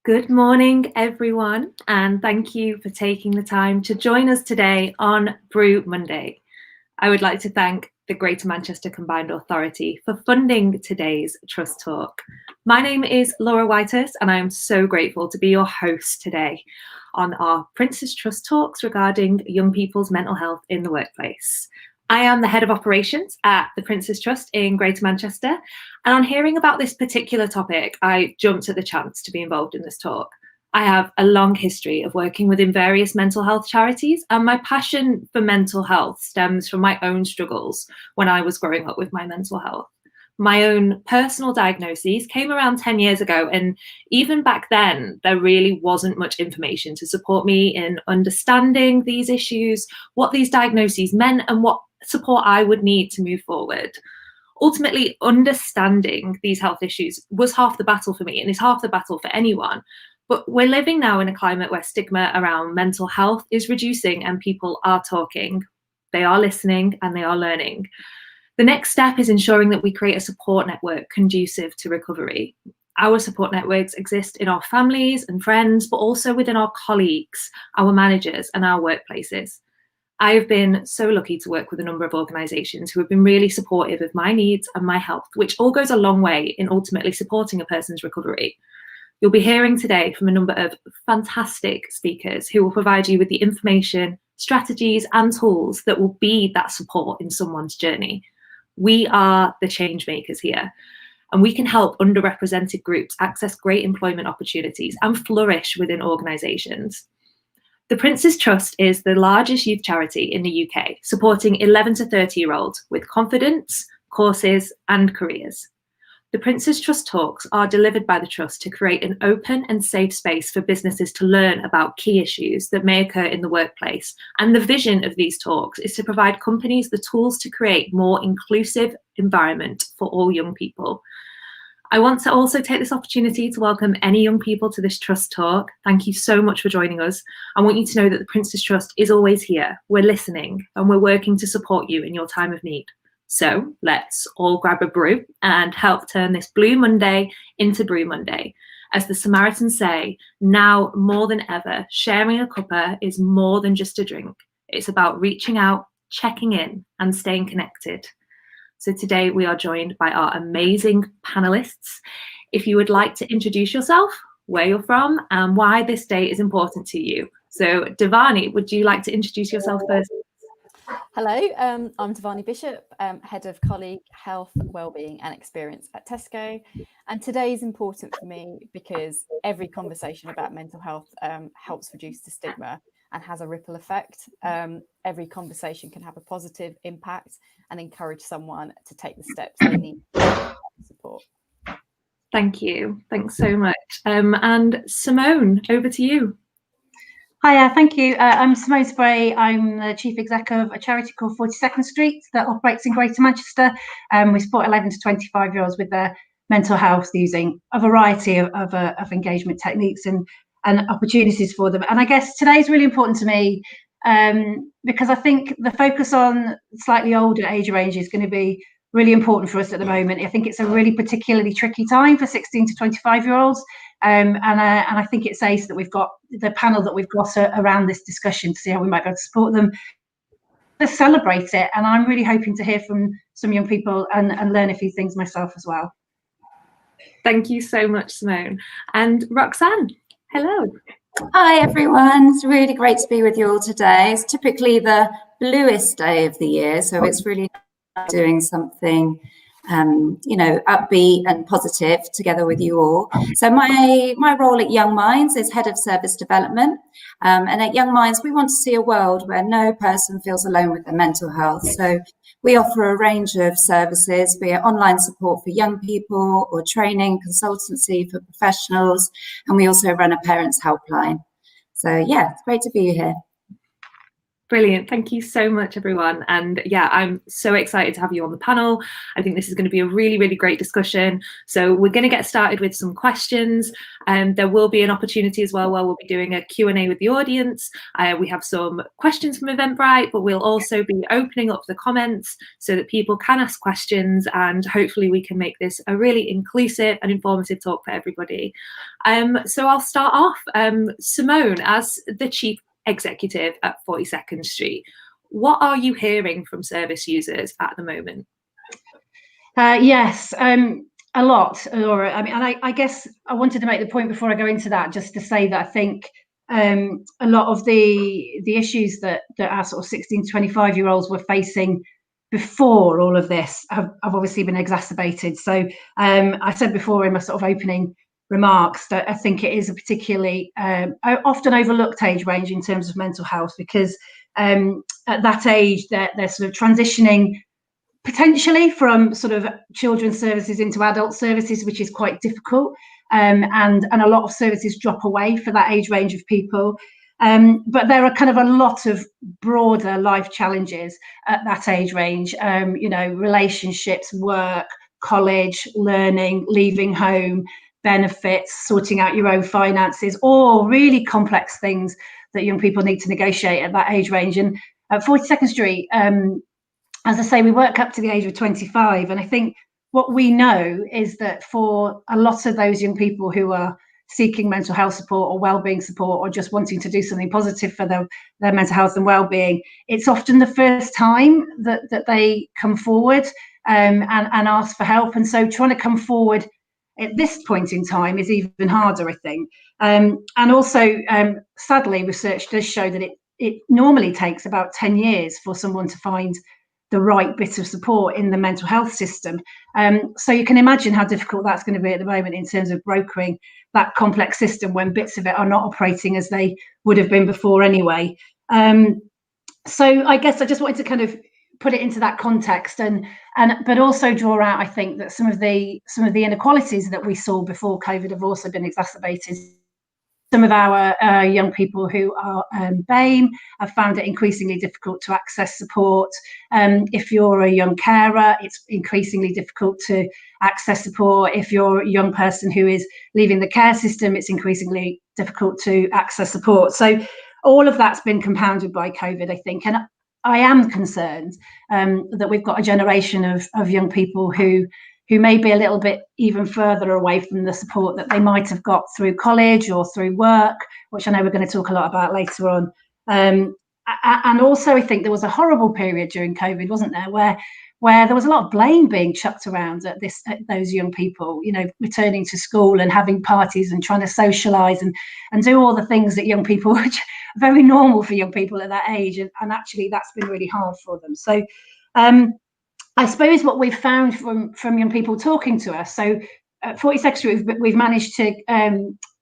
Good morning, everyone, and thank you for taking the time to join us today on Brew Monday. I would like to thank the Greater Manchester Combined Authority for funding today's Trust Talk. My name is Laura Whitehurst, and I am so grateful to be your host today on our Prince's Trust Talks regarding young people's mental health in the workplace. I am the head of operations at the Prince's Trust in Greater Manchester, and on hearing about this particular topic, I jumped at the chance to be involved in this talk. I have a long history of working within various mental health charities, and my passion for mental health stems from my own struggles when I was growing up with my mental health. My own personal diagnoses came around 10 years ago, and even back then, there really wasn't much information to support me in understanding these issues, what these diagnoses meant, and what support I would need to move forward. Ultimately, understanding these health issues was half the battle for me, and is half the battle for anyone. But we're living now in a climate where stigma around mental health is reducing, and people are talking, they are listening, and they are learning. The next step is ensuring that we create a support network conducive to recovery. Our support networks exist in our families and friends, but also within our colleagues, our managers, and our workplaces. I've been so lucky to work with a number of organisations who have been really supportive of my needs and my health, which all goes a long way in ultimately supporting a person's recovery. You'll be hearing today from a number of fantastic speakers who will provide you with the information, strategies, and tools that will be that support in someone's journey. We are the change makers here, and we can help underrepresented groups access great employment opportunities and flourish within organisations. The Prince's Trust is the largest youth charity in the UK, supporting 11 to 30-year-olds with confidence, courses, and careers. The Prince's Trust Talks are delivered by the Trust to create an open and safe space for businesses to learn about key issues that may occur in the workplace. And the vision of these talks is to provide companies the tools to create a more inclusive environment for all young people. I want to also take this opportunity to welcome any young people to this Trust Talk. Thank you so much for joining us. I want you to know that the Prince's Trust is always here. We're listening, and we're working to support you in your time of need. So let's all grab a brew and help turn this Blue Monday into Brew Monday. As the Samaritans say, now more than ever, sharing a cuppa is more than just a drink. It's about reaching out, checking in, and staying connected. So today we are joined by our amazing panelists. If you would like to introduce yourself, where you're from, and why this day is important to you. So Dhavani, would you like to introduce yourself first? Hello, I'm Dhavani Bishop, Head of Colleague Health, Wellbeing and Experience at Tesco. And today is important for me because every conversation about mental health helps reduce the stigma and has a ripple effect. Every conversation can have a positive impact and encourage someone to take the steps they need to support. Thank you. Thanks so much. And Simone, over to you. Hi, thank you. I'm Simone Spray. I'm the Chief Exec of a charity called 42nd Street that operates in Greater Manchester. We support 11 to 25-year-olds with their mental health using a variety of engagement techniques and opportunities for them. And I guess today is really important to me because I think the focus on slightly older age range is going to be really important for us at the moment. I think it's a really particularly tricky time for 16 to 25-year-olds. And I think it's ace that we've got the panel that we've got around this discussion to see how we might be able to support them, to celebrate it. And I'm really hoping to hear from some young people and learn a few things myself as well. Thank you so much, Simone. And Roxane, hello. Hi, everyone. It's really great to be with you all today. It's typically the bluest day of the year, so it's really doing something upbeat and positive together with you all. So my role at YoungMinds is Head of Service Development. And at YoungMinds, we want to see a world where no person feels alone with their mental health. So we offer a range of services, be it online support for young people or training, consultancy for professionals. And we also run a parents helpline. So yeah, it's great to be here. Brilliant. Thank you so much, everyone. And yeah, I'm so excited to have you on the panel. I think this is going to be a really, really great discussion. So we're going to get started with some questions. And there will be an opportunity as well where we'll be doing a Q&A with the audience. We have some questions from Eventbrite, but we'll also be opening up the comments so that people can ask questions, and hopefully we can make this a really inclusive and informative talk for everybody. So I'll start off. Simone, as the Chief Executive at 42nd Street, what are you hearing from service users at the moment? Yes, a lot, Laura. I mean, and I guess I wanted to make the point before I go into that, just to say that I think a lot of the issues that our sort of 16 to 25-year-olds were facing before all of this have obviously been exacerbated. So I said before in my sort of opening remarks that I think it is a particularly often overlooked age range in terms of mental health, because at that age they're sort of transitioning potentially from sort of children's services into adult services, which is quite difficult, and a lot of services drop away for that age range of people. But there are kind of a lot of broader life challenges at that age range, you know, relationships, work, college, learning, leaving home, benefits, sorting out your own finances, all really complex things that young people need to negotiate at that age range. And at 42nd Street, as I say, we work up to the age of 25. And I think what we know is that for a lot of those young people who are seeking mental health support or wellbeing support, or just wanting to do something positive for their mental health and wellbeing, it's often the first time that they come forward and ask for help. And so trying to come forward at this point in time is even harder, I think. And also, sadly, research does show that it normally takes about 10 years for someone to find the right bit of support in the mental health system. So you can imagine how difficult that's going to be at the moment in terms of brokering that complex system when bits of it are not operating as they would have been before anyway. So I guess I just wanted to kind of put it into that context, but also draw out, I think, that some of the inequalities that we saw before COVID have also been exacerbated. Some of our young people who are BAME have found it increasingly difficult to access support. If you're a young carer, it's increasingly difficult to access support. If you're a young person who is leaving the care system, it's increasingly difficult to access support. So all of that's been compounded by COVID, I think. And I am concerned that we've got a generation of young people who may be a little bit even further away from the support that they might have got through college or through work, which I know we're going to talk a lot about later on. And also, I think there was a horrible period during COVID, wasn't there, where there was a lot of blame being chucked around at those young people, you know, returning to school and having parties and trying to socialise and do all the things that young people, which are very normal for young people at that age. And actually, that's been really hard for them. So I suppose what we've found from young people talking to us, so at 42nd Street, we've managed to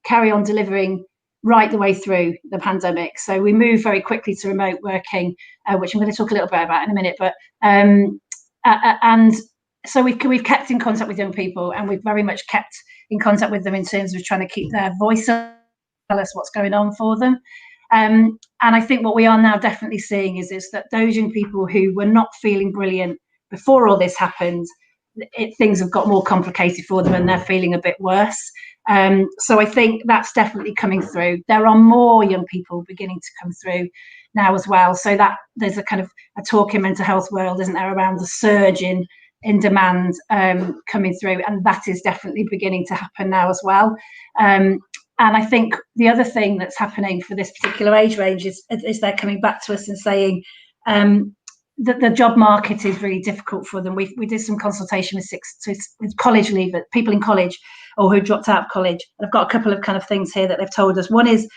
carry on delivering right the way through the pandemic. So we moved very quickly to remote working, which I'm going to talk a little bit about in a minute. But and so we've kept in contact with young people, and we've very much kept in contact with them in terms of trying to keep their voice up, tell us what's going on for them. And I think what we are now definitely seeing is that those young people who were not feeling brilliant before all this happened, things have got more complicated for them and they're feeling a bit worse. So I think that's definitely coming through. There are more young people beginning to come through now as well. So that there's a kind of a talk in mental health world, isn't there, around the surge in demand coming through, and that is definitely beginning to happen now as well. And I think the other thing that's happening for this particular age range is they're coming back to us and saying that the job market is really difficult for them. We did some consultation with college leavers, people in college or who dropped out of college. I've got a couple of kind of things here that they've told us. One is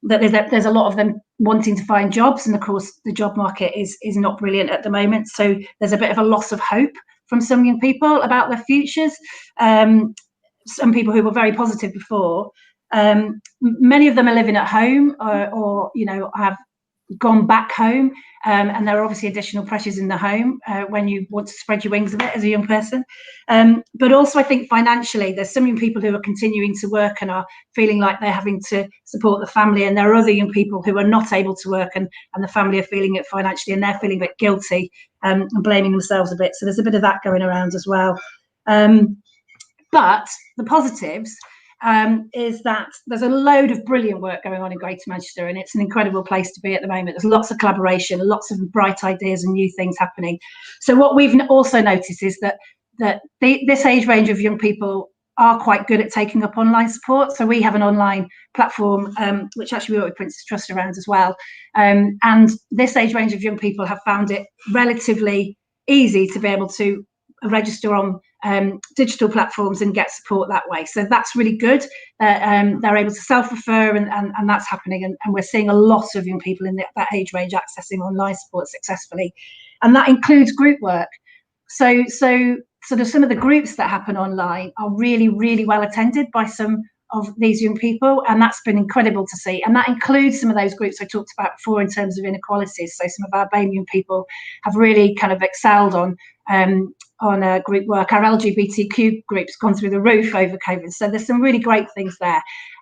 that there's a lot of them wanting to find jobs, and of course the job market is not brilliant at the moment. So there's a bit of a loss of hope from some young people about their futures. Some people who were very positive before. Many of them are living at home or you know, have gone back home, and there are obviously additional pressures in the home when you want to spread your wings a bit as a young person. But also I think financially, there's some young people who are continuing to work and are feeling like they're having to support the family, and there are other young people who are not able to work and the family are feeling it financially, and they're feeling a bit guilty and blaming themselves a bit. So there's a bit of that going around as well. But the positives is that there's a load of brilliant work going on in Greater Manchester, and it's an incredible place to be at the moment. There's lots of collaboration, lots of bright ideas and new things happening. So what we've also noticed is that this age range of young people are quite good at taking up online support. So we have an online platform, which actually we work with Prince's Trust around as well. And this age range of young people have found it relatively easy to be able to register on digital platforms and get support that way. So that's really good. They're able to self-refer, and that's happening. And we're seeing a lot of young people in that age range accessing online support successfully. And that includes group work. So sort of some of the groups that happen online are really, really well attended by some of these young people, and that's been incredible to see. And that includes some of those groups I talked about before in terms of inequalities. So some of our BAME young people have really kind of excelled on group work. Our LGBTQ group's gone through the roof over COVID. So there's some really great things there.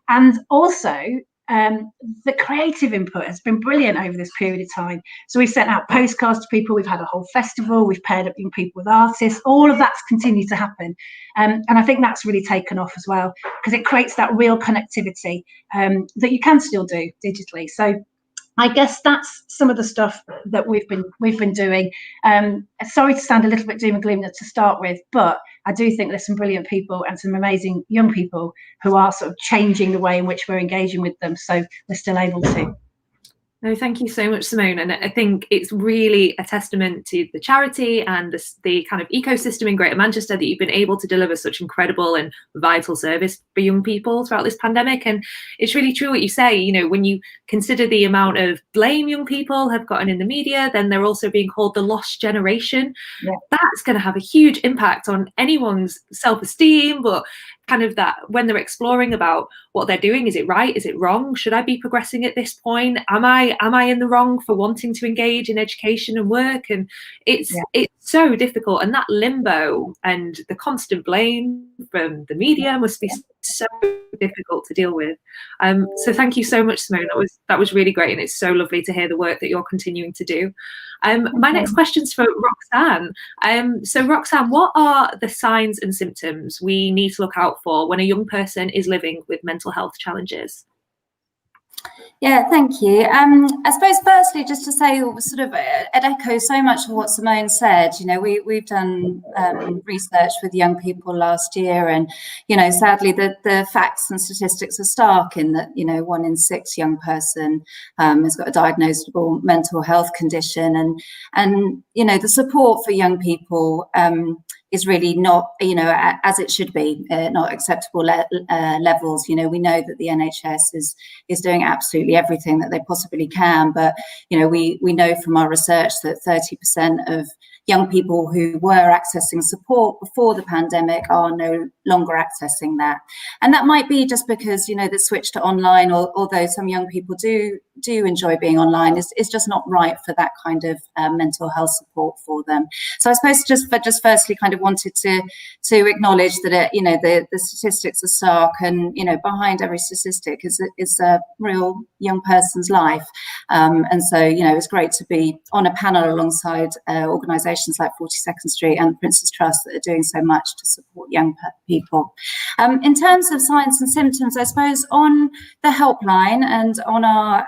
And also the creative input has been brilliant over this period of time. So we've sent out postcards to people, we've had a whole festival, we've paired up young people with artists, all of that's continued to happen. And I think that's really taken off as well, because it creates that real connectivity that you can still do digitally. So I guess that's some of the stuff that we've been doing. Sorry to sound a little bit doom and gloom to start with, but I do think there's some brilliant people and some amazing young people who are sort of changing the way in which we're engaging with them. So we're still able to. No, thank you so much, Simone. And I think it's really a testament to the charity and the kind of ecosystem in Greater Manchester that you've been able to deliver such incredible and vital service for young people throughout this pandemic. And it's really true what you say, you know, when you consider the amount of blame young people have gotten in the media, then they're also being called the lost generation. Yeah. That's going to have a huge impact on anyone's self-esteem, but kind of that when they're exploring about what they're doing, is it right, is it wrong, should I be progressing at this point, am I in the wrong for wanting to engage in education and work? And it's so difficult, and that limbo and the constant blame from the media must be so difficult to deal with. So thank you so much, Simone. That was really great, and it's so lovely to hear the work that you're continuing to do. My next question's for Roxane. So Roxane, what are the signs and symptoms we need to look out for when a young person is living with mental health challenges? Yeah, thank you. I suppose firstly, just to say, sort of, it echoes so much of what Simone said. You know, we've done research with young people last year, and you know, sadly, the facts and statistics are stark in that, you know, 1 in 6 young person has got a diagnosable mental health condition, and you know, the support for young people is really not, you know, as it should be, not acceptable levels. You know, we know that the NHS is doing absolutely everything that they possibly can, but you know, we know from our research that 30% of young people who were accessing support before the pandemic are no longer accessing that. And that might be just because, you know, the switch to online, although some young people do enjoy being online, is just not right for that kind of mental health support for them. So I suppose just firstly kind of wanted to acknowledge that you know, the statistics are stark, and you know, behind every statistic is a real young person's life. And so, you know, it's great to be on a panel alongside organisations like 42nd Street and Prince's Trust that are doing so much to support young people. In terms of signs and symptoms, I suppose on the helpline and on our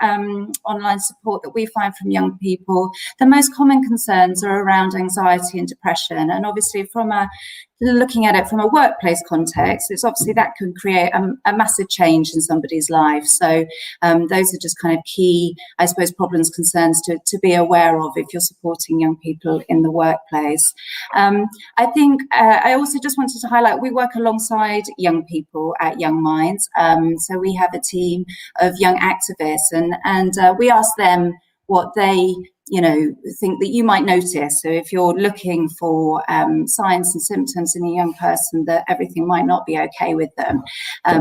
online support that we find from young people, the most common concerns are around anxiety and depression. And obviously looking at it from a workplace context, it's obviously that can create a massive change in somebody's life. So those are just kind of key, I suppose, problems, concerns to be aware of if you're supporting young people in the workplace. I think I also just wanted to highlight, we work alongside young people at YoungMinds. So we have a team of young activists, and we ask them what they think that you might notice. So if you're looking for signs and symptoms in a young person that everything might not be okay with them,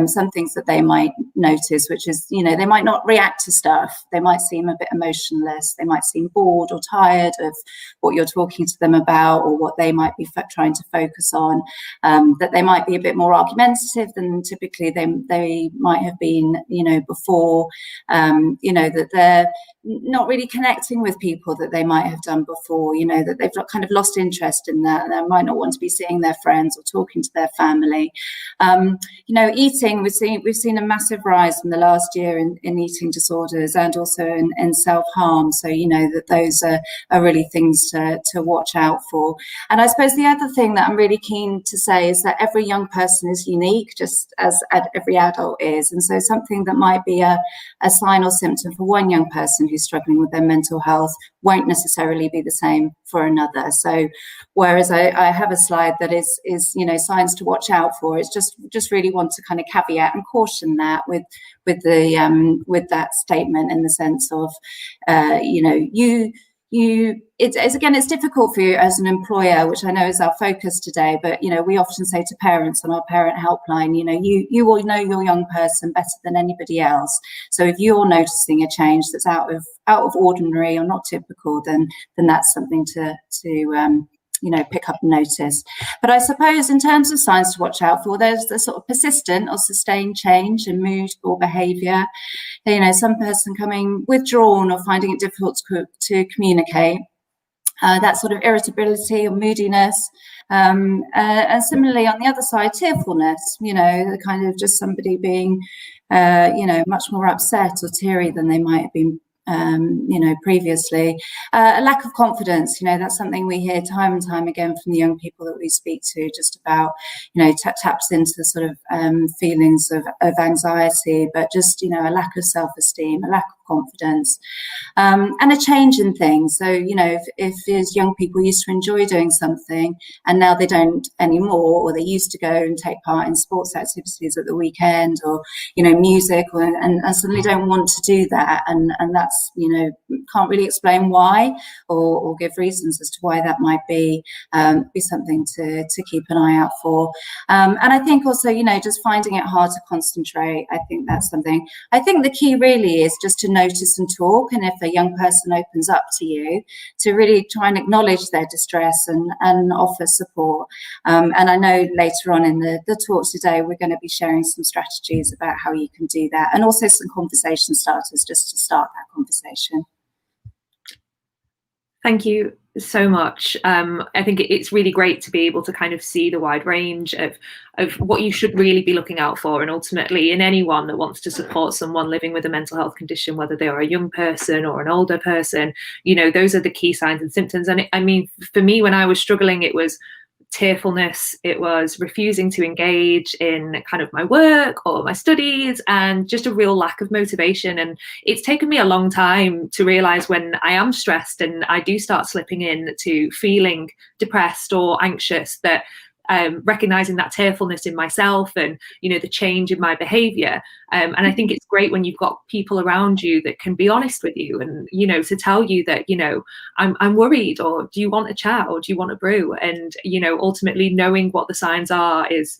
some things that they might notice, which is, they might not react to stuff. They might seem a bit emotionless. They might seem bored or tired of what you're talking to them about, or what they might be trying to focus on, that they might be a bit more argumentative than typically they might have been, before, that they're not really connecting with people that they might have done before, that they've kind of lost interest in that, and they might not want to be seeing their friends or talking to their family. Eating, we've seen a massive rise in the last year in eating disorders, and also in self-harm. So, that those are really things to watch out for. And I suppose the other thing that I'm really keen to say is that every young person is unique, just as every adult is. And so something that might be a sign or symptom for one young person who's struggling with their mental health won't necessarily be the same for another. So whereas I have a slide that is signs to watch out for, it's just really want to kind of caveat and caution that with that statement, in the sense of it's difficult for you as an employer, which I know is our focus today, but we often say to parents on our parent helpline, you will know your young person better than anybody else. So if you're noticing a change that's out of ordinary or not typical, then that's something to pick up and notice. But I suppose in terms of signs to watch out for, there's the sort of persistent or sustained change in mood or behaviour. Some person coming withdrawn or finding it difficult to communicate. That sort of irritability or moodiness. And similarly, on the other side, tearfulness, the kind of just somebody being, much more upset or teary than they might have been previously. A lack of confidence, that's something we hear time and time again from the young people that we speak to, just about, taps into the sort of feelings of anxiety, but just, a lack of self-esteem, a lack of confidence, and a change in things. So, if there's young people used to enjoy doing something and now they don't anymore, or they used to go and take part in sports activities at the weekend, or, music, and suddenly don't want to do that. And that's, can't really explain why, or give reasons as to why that might be something to keep an eye out for. And I think also, just finding it hard to concentrate. I think that's something. I think the key really is just to notice and talk. And if a young person opens up to you, to really try and acknowledge their distress and offer support. And I know later on in the talk today, we're going to be sharing some strategies about how you can do that, and also some conversation starters just to start that conversation. Thank you so much. I think it's really great to be able to kind of see the wide range of what you should really be looking out for, and ultimately in anyone that wants to support someone living with a mental health condition, whether they are a young person or an older person, those are the key signs and symptoms. And I mean, for me, when I was struggling, it was tearfulness, it was refusing to engage in kind of my work or my studies, and just a real lack of motivation. And it's taken me a long time to realize when I am stressed and I do start slipping into feeling depressed or anxious, that recognizing that tearfulness in myself and the change in my behavior, and I think it's great when you've got people around you that can be honest with you, and to tell you that I'm worried, or do you want a chat, or do you want a brew? And ultimately knowing what the signs are is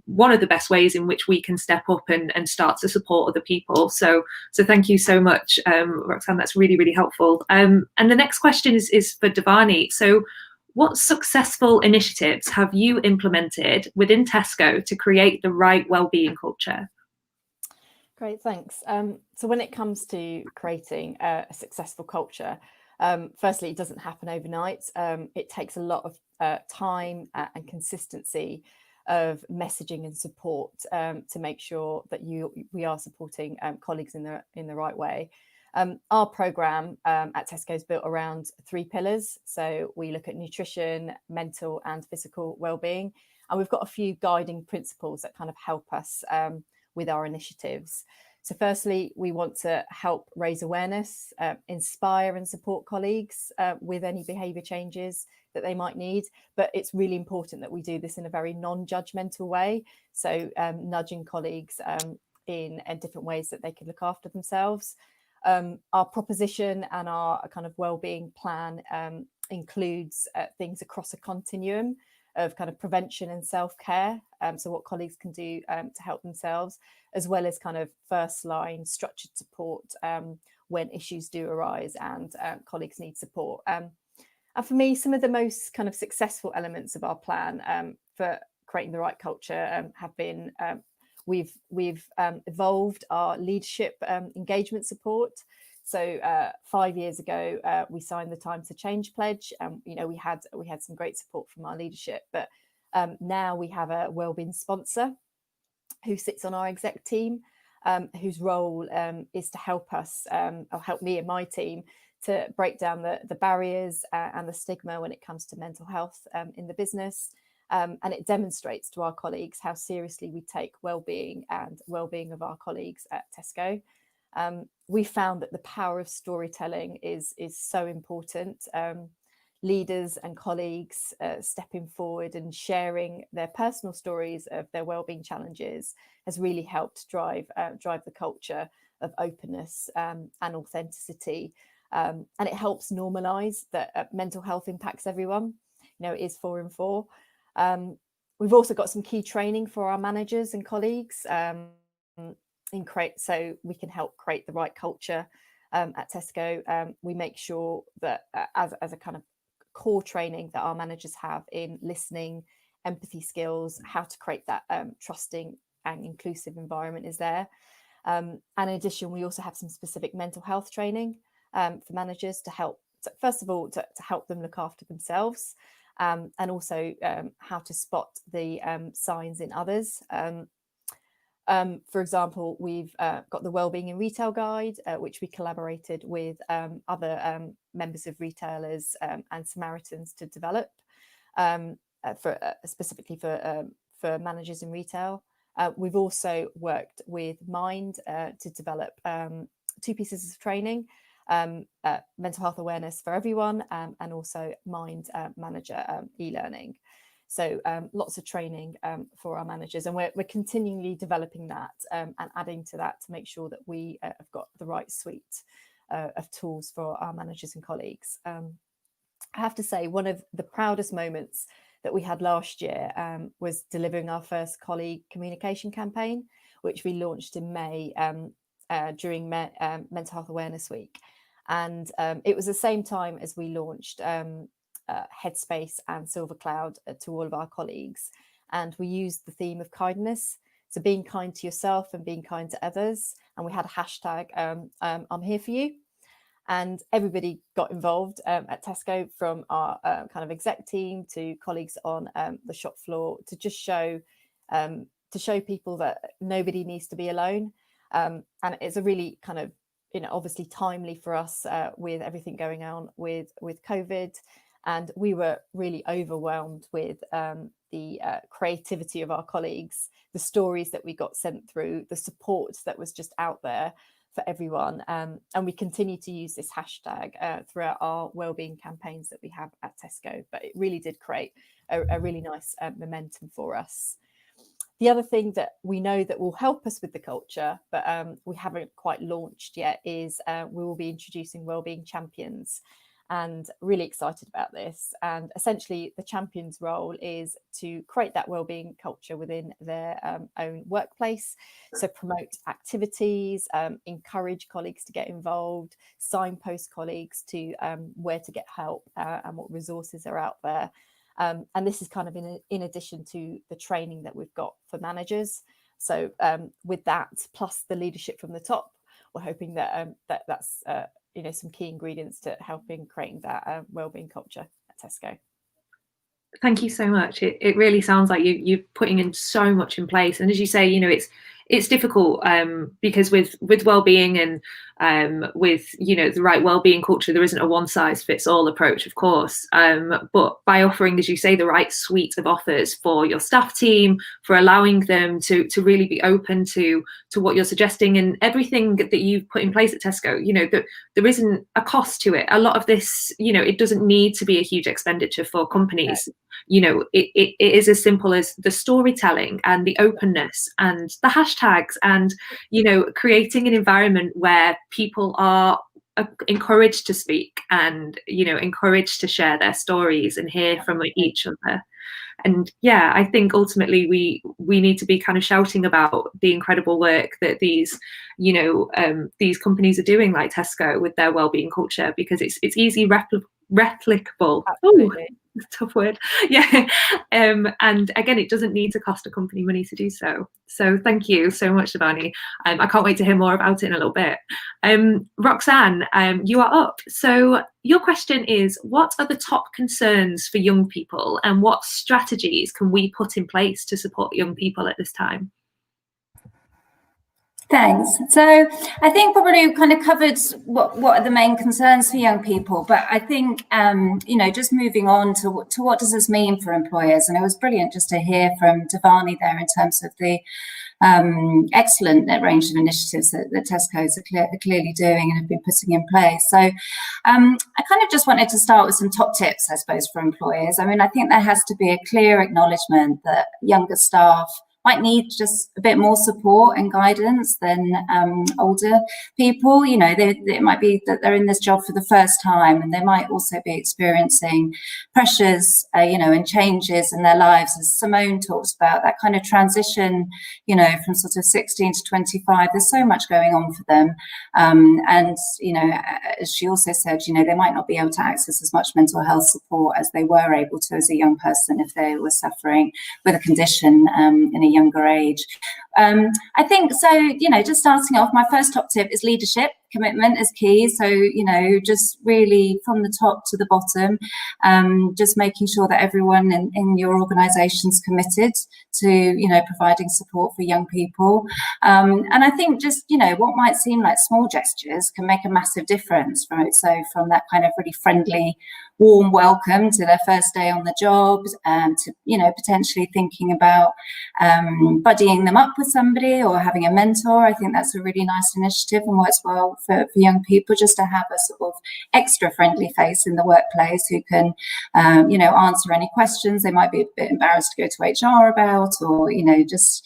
one of the best ways in which we can step up and start to support other people. So thank you so much, Roxane, that's really, really helpful. And the next question is for Dhavani. So what successful initiatives have you implemented within Tesco to create the right wellbeing culture? Great, thanks. So when it comes to creating a successful culture, firstly, it doesn't happen overnight. It takes a lot of time and consistency of messaging and support to make sure that we are supporting colleagues in the right way. Our programme at Tesco is built around 3 pillars. So we look at nutrition, mental and physical wellbeing. And we've got a few guiding principles that kind of help us with our initiatives. So firstly, we want to help raise awareness, inspire and support colleagues with any behaviour changes that they might need. But it's really important that we do this in a very non-judgmental way. So nudging colleagues in different ways that they can look after themselves. Our proposition and our kind of wellbeing plan includes things across a continuum of kind of prevention and self-care, so what colleagues can do to help themselves, as well as kind of first line structured support when issues do arise and colleagues need support. And for me, some of the most kind of successful elements of our plan for creating the right culture have been we've evolved our leadership engagement support. So 5 years ago, we signed the Time to Change pledge. You know, we had some great support from our leadership, but now we have a wellbeing sponsor who sits on our exec team, whose role is to help us, or help me and my team, to break down the barriers and the stigma when it comes to mental health in the business. And it demonstrates to our colleagues how seriously we take wellbeing and wellbeing of our colleagues at Tesco. We found that the power of storytelling is so important. Leaders and colleagues stepping forward and sharing their personal stories of their wellbeing challenges has really helped drive the culture of openness and authenticity. And it helps normalise that mental health impacts everyone. You know, it is 4 in 4. We've also got some key training for our managers and colleagues so we can help create the right culture at Tesco. We make sure that as a kind of core training that our managers have in listening, empathy skills, how to create that trusting and inclusive environment is there. And in addition, we also have some specific mental health training for managers to help, first of all, to help them look after themselves, and also how to spot the signs in others. For example, we've got the Wellbeing in Retail Guide, which we collaborated with other members of retailers and Samaritans to develop, specifically for managers in retail. We've also worked with Mind to develop 2 pieces of training, mental health awareness for everyone, and also Mind Manager e-learning. So lots of training for our managers, and we're continually developing that and adding to that to make sure that we have got the right suite of tools for our managers and colleagues. I have to say, one of the proudest moments that we had last year was delivering our first colleague communication campaign, which we launched in May during Mental Health Awareness Week. And it was the same time as we launched Headspace and Silver Cloud to all of our colleagues, and we used the theme of kindness, so being kind to yourself and being kind to others. And we had a hashtag I'm here for you, and everybody got involved at Tesco, from our kind of exec team to colleagues on the shop floor, to just show people that nobody needs to be alone. And it's a really kind of, you know, obviously timely for us with everything going on with COVID. And we were really overwhelmed with the creativity of our colleagues, the stories that we got sent through, the support that was just out there for everyone. And we continue to use this hashtag throughout our wellbeing campaigns that we have at Tesco. But it really did create a really nice momentum for us. The other thing that we know that will help us with the culture, but we haven't quite launched yet, is we will be introducing wellbeing champions. And really excited about this. And essentially, the champion's role is to create that wellbeing culture within their own workplace. So promote activities, encourage colleagues to get involved, signpost colleagues to where to get help and what resources are out there. And this is kind of in addition to the training that we've got for managers. So with that, plus the leadership from the top, we're hoping that that's you know, some key ingredients to helping creating that wellbeing culture at Tesco. Thank you so much. It really sounds like you're putting in so much in place, and as you say, you know, it's difficult because with wellbeing and with, you know, the right wellbeing culture, there isn't a one size fits all approach, of course, but by offering, as you say, the right suite of offers for your staff team, for allowing them to really be open to what you're suggesting, and everything that you've put in place at Tesco, you know, that there isn't a cost to it. A lot of this, you know, it doesn't need to be a huge expenditure for companies. You know, it is as simple as the storytelling and the openness and the hashtag hashtags and, you know, creating an environment where people are encouraged to speak and, you know, encouraged to share their stories and hear from each other. And yeah, I think ultimately we need to be kind of shouting about the incredible work that these, you know, these companies are doing, like Tesco, with their wellbeing culture, because it's easy replicable. Absolutely. Ooh, tough word. Yeah. And again, it doesn't need to cost a company money to do so. So thank you so much, Dhavani. I can't wait to hear more about it in a little bit. Roxane, you are up. So your question is, what are the top concerns for young people, and what strategies can we put in place to support young people at this time? Thanks. So I think probably we've kind of covered what are the main concerns for young people, but I think, you know, just moving on to what does this mean for employers? And it was brilliant just to hear from Dhavani there in terms of the excellent range of initiatives that Tesco's are clearly doing and have been putting in place. So I kind of just wanted to start with some top tips, I suppose, for employers. I mean, I think there has to be a clear acknowledgement that younger staff might need just a bit more support and guidance than older people. You know, it might be that they're in this job for the first time, and they might also be experiencing pressures, you know, and changes in their lives. As Simone talks about, that kind of transition, you know, from sort of 16 to 25, there's so much going on for them. And, you know, as she also said, you know, they might not be able to access as much mental health support as they were able to as a young person if they were suffering with a condition in a younger age. I think so, you know, just starting off, my first top tip is leadership. Commitment is key. So, you know, just really from the top to the bottom, just making sure that everyone in your organisation's committed to, you know, providing support for young people. And I think just, you know, what might seem like small gestures can make a massive difference from it. So from that kind of really friendly, warm welcome to their first day on the job, to, you know, potentially thinking about buddying them up with somebody or having a mentor. I think that's a really nice initiative and works well for young people, just to have a sort of extra friendly face in the workplace who can, you know, answer any questions they might be a bit embarrassed to go to HR about, or, you know, just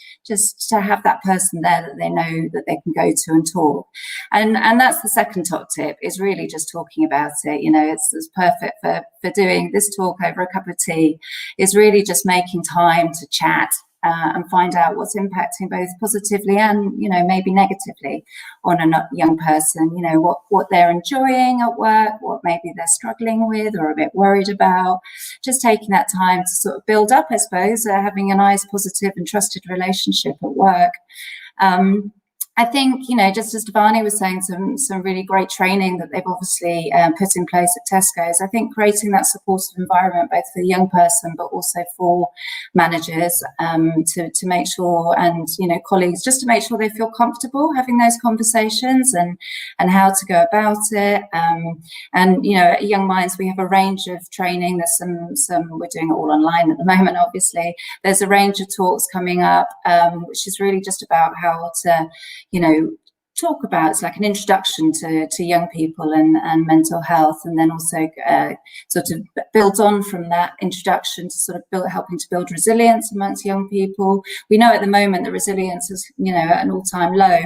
to have that person there that they know that they can go to and talk. And that's the second top tip, is really just talking about it. You know, it's perfect for doing this talk over a cup of tea, is really just making time to chat and find out what's impacting both positively and, you know, maybe negatively on a young person. You know, what they're enjoying at work, what maybe they're struggling with or a bit worried about. Just taking that time to sort of build up, I suppose, having a nice, positive and trusted relationship at work. I think, you know, just as Dhavani was saying, some really great training that they've obviously put in place at Tesco's. I think creating that supportive environment, both for the young person, but also for managers, to make sure, and, you know, colleagues, just to make sure they feel comfortable having those conversations and how to go about it. And, you know, at YoungMinds, we have a range of training. There's some we're doing it all online at the moment, obviously. There's a range of talks coming up, which is really just about how to, you know, talk about, it's like an introduction to young people and mental health, and then also sort of builds on from that introduction to sort of helping to build resilience amongst young people. We know at the moment that resilience is, you know, at an all-time low,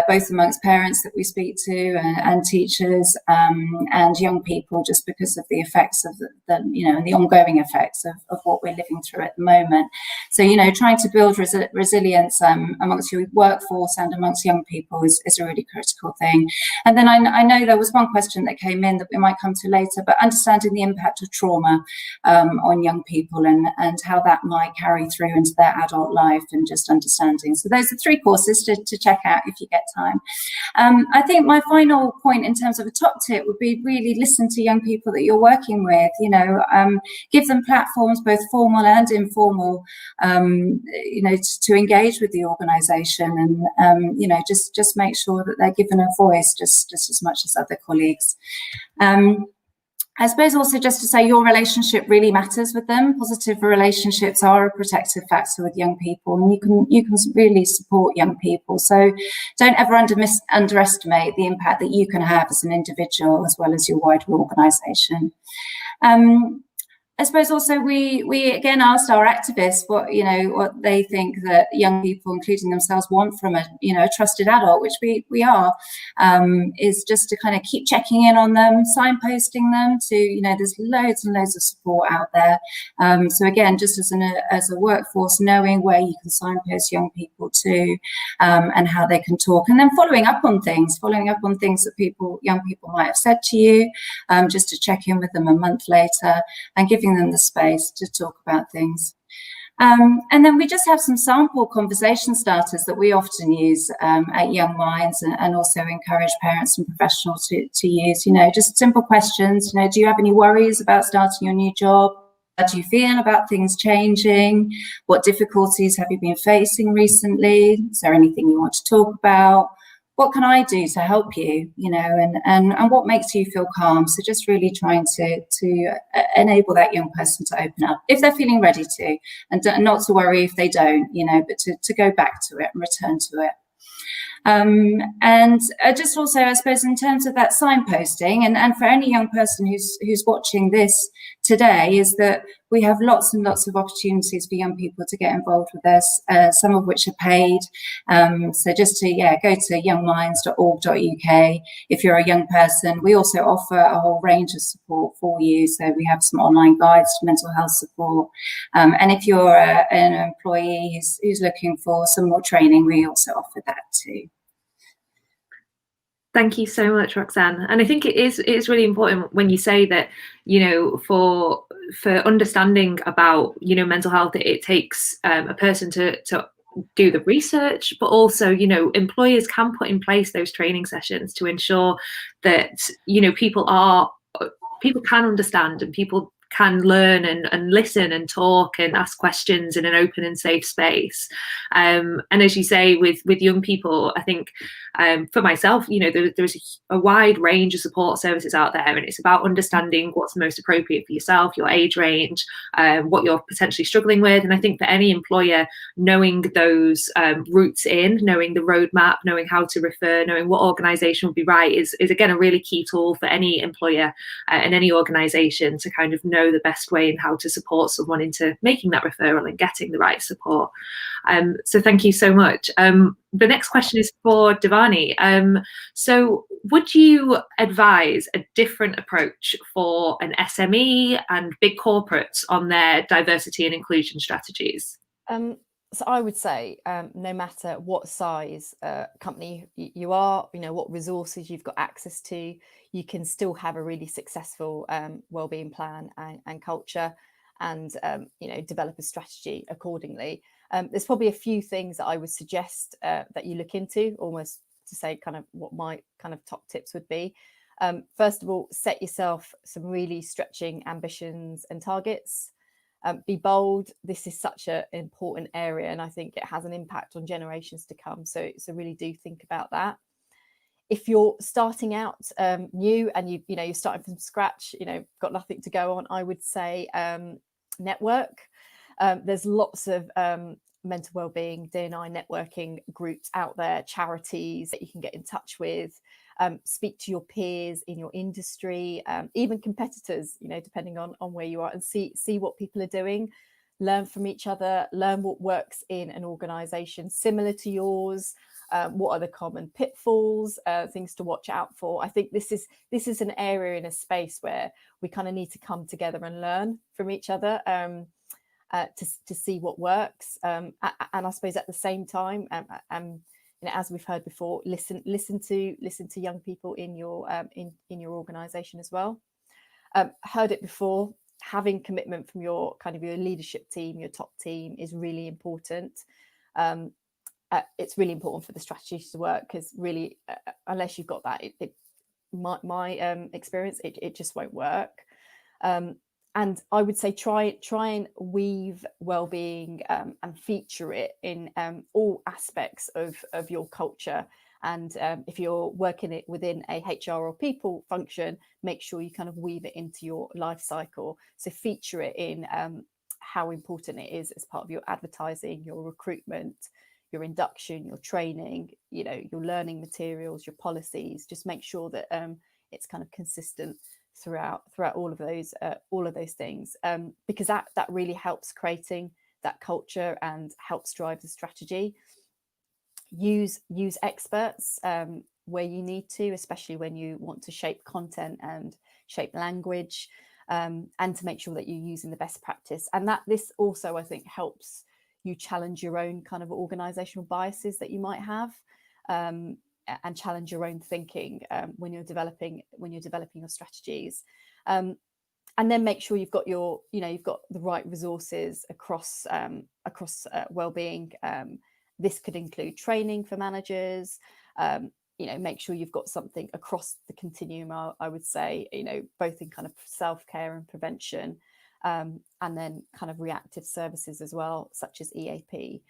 both amongst parents that we speak to and teachers, and young people, just because of the effects of the you know, and the ongoing effects of what we're living through at the moment. So, you know, trying to build resilience amongst your workforce and amongst young people is a really critical thing. And then I know there was one question that came in that we might come to later, but understanding the impact of trauma on young people and how that might carry through into their adult life, and just understanding. So those are 3 courses to check out if you get time. I think my final point in terms of a top tip would be really listen to young people that you're working with. You know, give them platforms, both formal and informal, you know, to engage with the organisation, and you know, just make sure that they're given a voice just as much as other colleagues. I suppose also just to say your relationship really matters with them. Positive relationships are a protective factor with young people, and you can really support young people. So don't ever underestimate the impact that you can have as an individual as well as your wider organisation. I suppose also we again asked our activists what they think that young people, including themselves, want from a trusted adult, which we are, is just to kind of keep checking in on them, signposting them to there's loads and loads of support out there. So again, just as a workforce, knowing where you can signpost young people to, and how they can talk, and then following up on things that young people might have said to you, just to check in with them a month later and giving them the space to talk about things. And then we just have some sample conversation starters that we often use at YoungMinds, and also encourage parents and professionals to use, just simple questions. Do you have any worries about starting your new job? How do you feel about things changing? What difficulties have you been facing recently? Is there anything you want to talk about? What can I do to help you, and what makes you feel calm? So just really trying to enable that young person to open up if they're feeling ready to, and not to worry if they don't, but to go back to it and return to it. And just also, I suppose, in terms of that signposting, and for any young person who's watching this today, is that we have lots and lots of opportunities for young people to get involved with us, some of which are paid. So just to go to youngminds.org.uk if you're a young person. We also offer a whole range of support for you. So we have some online guides to mental health support. And if you're an employee who's looking for some more training, we also offer that too. Thank you so much, Roxane. And I think it's really important when you say that, for understanding about, mental health, it takes a person to do the research, but also, employers can put in place those training sessions to ensure that, people can understand, and people can learn and listen and talk and ask questions in an open and safe space. And as you say, with young people, I think for myself, there's a wide range of support services out there, and it's about understanding what's most appropriate for yourself, your age range, what you're potentially struggling with. And I think for any employer, knowing those routes in, knowing the roadmap, knowing how to refer, knowing what organisation would be right is again a really key tool for any employer and any organisation to kind of know the best way in how to support someone into making that referral and getting the right support. So thank you so much. The next question is for Dhavani. So would you advise a different approach for an SME and big corporates on their diversity and inclusion strategies? So I would say no matter what size company you are, what resources you've got access to, you can still have a really successful wellbeing plan and culture, and develop a strategy accordingly. There's probably a few things that I would suggest that you look into, almost to say kind of what my kind of top tips would be. First of all, set yourself some really stretching ambitions and targets. Be bold. This is such an important area, and I think it has an impact on generations to come. So really do think about that. If you're starting out new and you're starting from scratch, got nothing to go on, I would say network. There's lots of mental wellbeing, D&I networking groups out there, charities that you can get in touch with. Speak to your peers in your industry, even competitors, depending on where you are, and see what people are doing. Learn from each other, learn what works in an organisation similar to yours. What are the common pitfalls, things to watch out for? I think this is an area in a space where we kind of need to come together and learn from each other to see what works. And I suppose at the same time, as we've heard before, listen to young people in your organisation as well. Heard it before. Having commitment from your leadership team, your top team, is really important. It's really important for the strategies to work, because really, unless you've got that, my experience, it just won't work. And I would say try and weave wellbeing and feature it in all aspects of your culture. And if you're working it within a HR or people function, make sure you kind of weave it into your life cycle. So feature it in how important it is as part of your advertising, your recruitment, your induction, your training, your learning materials, your policies. Just make sure that it's kind of consistent throughout all of those things, because that really helps creating that culture and helps drive the strategy. Use experts where you need to, especially when you want to shape content and shape language, and to make sure that you're using the best practice. And that this also, I think, helps you challenge your own kind of organizational biases that you might have, and challenge your own thinking when you're developing your strategies. And then make sure you've got you've got the right resources across wellbeing. This could include training for managers. Make sure you've got something across the continuum, I would say, both in kind of self-care and prevention, and then kind of reactive services as well, such as EAP,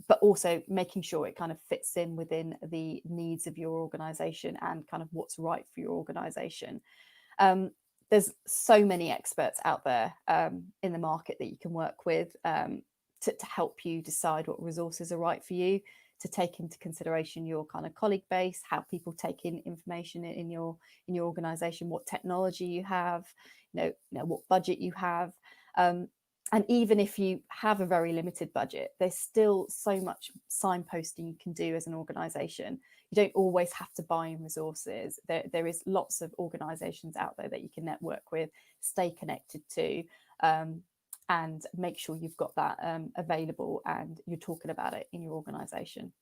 but also making sure it kind of fits in within the needs of your organization and kind of what's right for your organization. There's so many experts out there in the market that you can work with to help you decide what resources are right for you, to take into consideration your kind of colleague base, how people take in information in your organization, what technology you have, what budget you have. And even if you have a very limited budget, there's still so much signposting you can do as an organization. You don't always have to buy in resources. There is lots of organizations out there that you can network with, stay connected to, and make sure you've got that available and you're talking about it in your organization.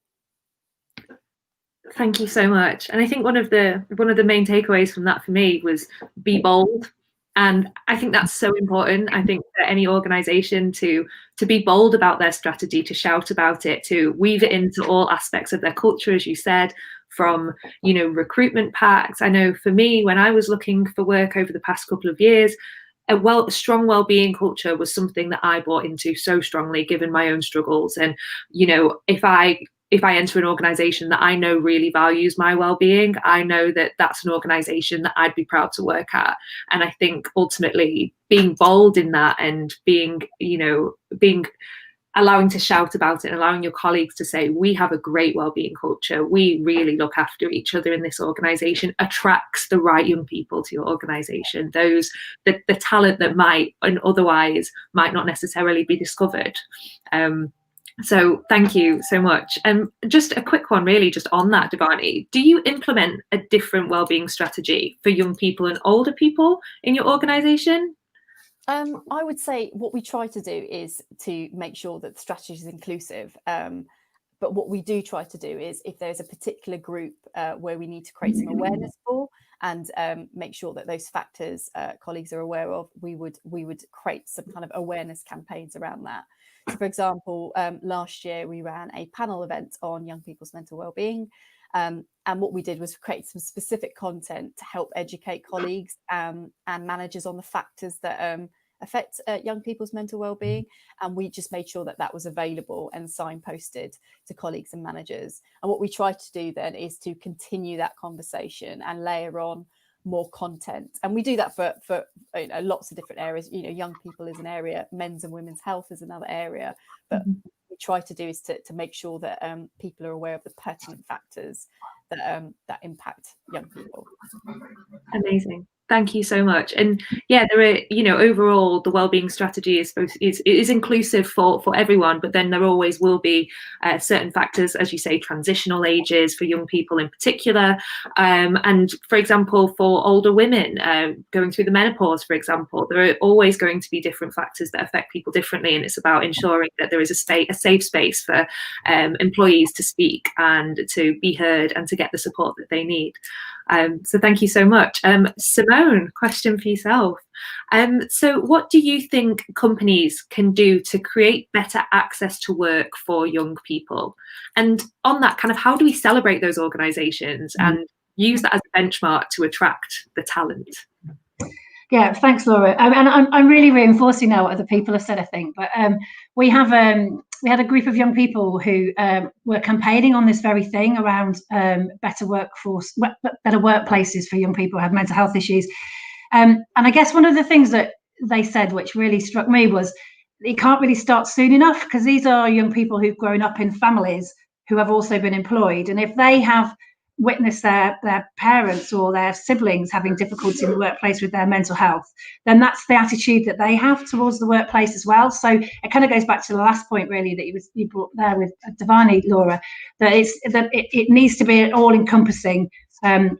Thank you so much. And I think one of the main takeaways from that for me was be bold. And I think that's so important. I think that any organization to be bold about their strategy, to shout about it, to weave it into all aspects of their culture, as you said, from, recruitment packs. I know for me, when I was looking for work over the past couple of years, a strong well-being culture was something that I bought into so strongly, given my own struggles. And, if I enter an organization that I know really values my well-being, I know that that's an organization that I'd be proud to work at. And I think ultimately being bold in that and being allowing to shout about it and allowing your colleagues to say, we have a great well-being culture, we really look after each other in this organization, attracts the right young people to your organization, the talent that might and otherwise might not necessarily be discovered. So thank you so much. And just a quick one really just on that, Dhavani, do you implement a different wellbeing strategy for young people and older people in your organisation? I would say what we try to do is to make sure that the strategy is inclusive. But what we do try to do is if there's a particular group where we need to create some awareness for and make sure that those factors colleagues are aware of, we would create some kind of awareness campaigns around that. So, for example, last year we ran a panel event on young people's mental well-being. And what we did was create some specific content to help educate colleagues and managers on the factors that affect young people's mental well-being. And we just made sure that that was available and signposted to colleagues and managers. And what we try to do then is to continue that conversation and layer on more content. And we do that for lots of different areas. Young people is an area, men's and women's health is another area. But we try to do is to make sure that people are aware of the pertinent factors that impact young people. Amazing. Thank you so much. And yeah, there are, overall the wellbeing strategy is inclusive for everyone, but then there always will be certain factors, as you say, transitional ages for young people in particular. And for example, for older women going through the menopause, for example, there are always going to be different factors that affect people differently. And it's about ensuring that there is a safe space for employees to speak and to be heard and to get the support that they need. So thank you so much. Simone, question for yourself. So what do you think companies can do to create better access to work for young people? And on that, kind of how do we celebrate those organisations and use that as a benchmark to attract the talent? Yeah, thanks, Laura. And I'm really reinforcing now what other people have said, I think. But we had a group of young people who were campaigning on this very thing around better workplaces for young people who have mental health issues. And I guess one of the things that they said, which really struck me, was it can't really start soon enough, because these are young people who've grown up in families who have also been employed. And if they have witness their parents or their siblings having difficulty in the workplace with their mental health, then that's the attitude that they have towards the workplace as well. So it kind of goes back to the last point really that you brought there with Dhavani, Laura, that it needs to be an all-encompassing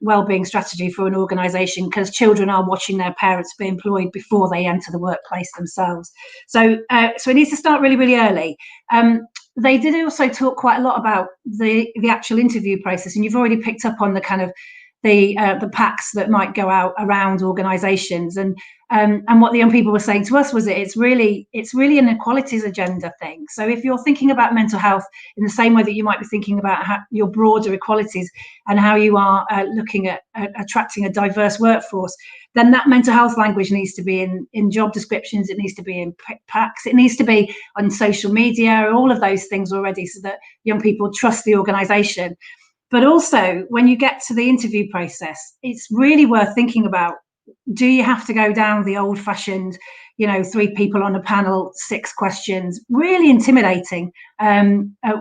wellbeing strategy for an organisation, because children are watching their parents be employed before they enter the workplace themselves. So it needs to start really, really early. They did also talk quite a lot about the actual interview process, and you've already picked up on the kind of the packs that might go out around organisations, and what the young people were saying to us was that it's really an equalities agenda thing. So if you're thinking about mental health in the same way that you might be thinking about your broader equalities and how you are looking at attracting a diverse workforce, then that mental health language needs to be in job descriptions, it needs to be in packs, it needs to be on social media, all of those things already, so that young people trust the organisation. But also, when you get to the interview process, it's really worth thinking about, do you have to go down the old-fashioned, 3 people on a panel, 6 questions, really intimidating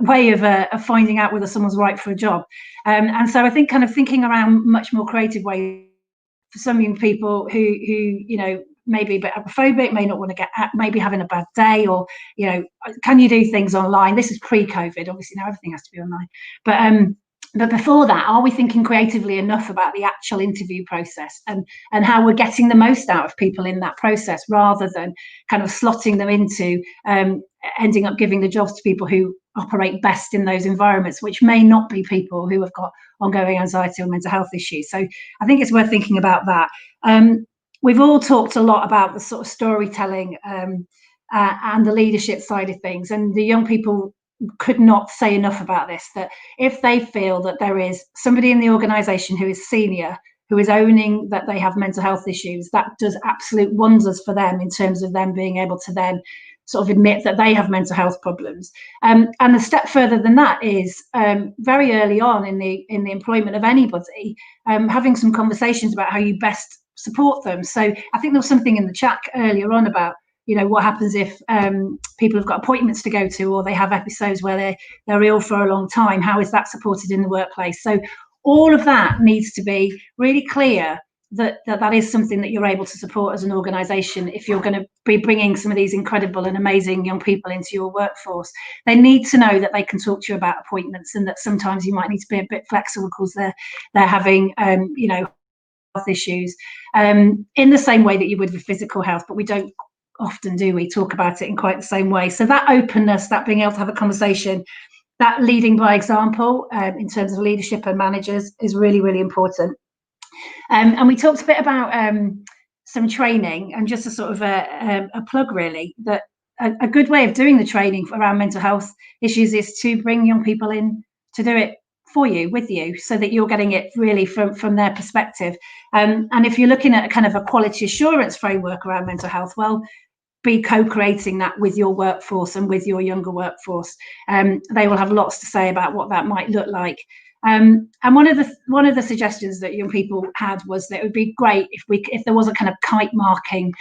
way of finding out whether someone's right for a job? And so I think kind of thinking around much more creative ways for some young people who maybe a bit agoraphobic, may not want to get out, maybe having a bad day, or can you do things online? This is pre-COVID, obviously now everything has to be online, but before that, are we thinking creatively enough about the actual interview process and how we're getting the most out of people in that process, rather than kind of slotting them into ending up giving the jobs to people who operate best in those environments, which may not be people who have got ongoing anxiety or mental health issues. So I think it's worth thinking about that. We've all talked a lot about the sort of storytelling and the leadership side of things, and the young people could not say enough about this, that if they feel that there is somebody in the organisation who is senior, who is owning that they have mental health issues, that does absolute wonders for them in terms of them being able to then sort of admit that they have mental health problems. And a step further than that is very early on in the employment of anybody, having some conversations about how you best support them. So I think there was something in the chat earlier on about what happens if people have got appointments to go to, or they have episodes where they're ill for a long time. How is that supported in the workplace? So all of that needs to be really clear, that is something that you're able to support as an organisation if you're going to be bringing some of these incredible and amazing young people into your workforce. They need to know that they can talk to you about appointments, and that sometimes you might need to be a bit flexible because they're having health issues in the same way that you would with physical health, but we don't often do we talk about it in quite the same way. So that openness, that being able to have a conversation, that leading by example in terms of leadership and managers is really, really important. And we talked a bit about some training, and just a sort of a plug really, that a good way of doing the training around mental health issues is to bring young people in to do it for you, with you, so that you're getting it really from their perspective. And if you're looking at a kind of a quality assurance framework around mental health, well, be co-creating that with your workforce and with your younger workforce. They will have lots to say about what that might look like. And one of the suggestions that young people had was that it would be great if there was a kind of kite marking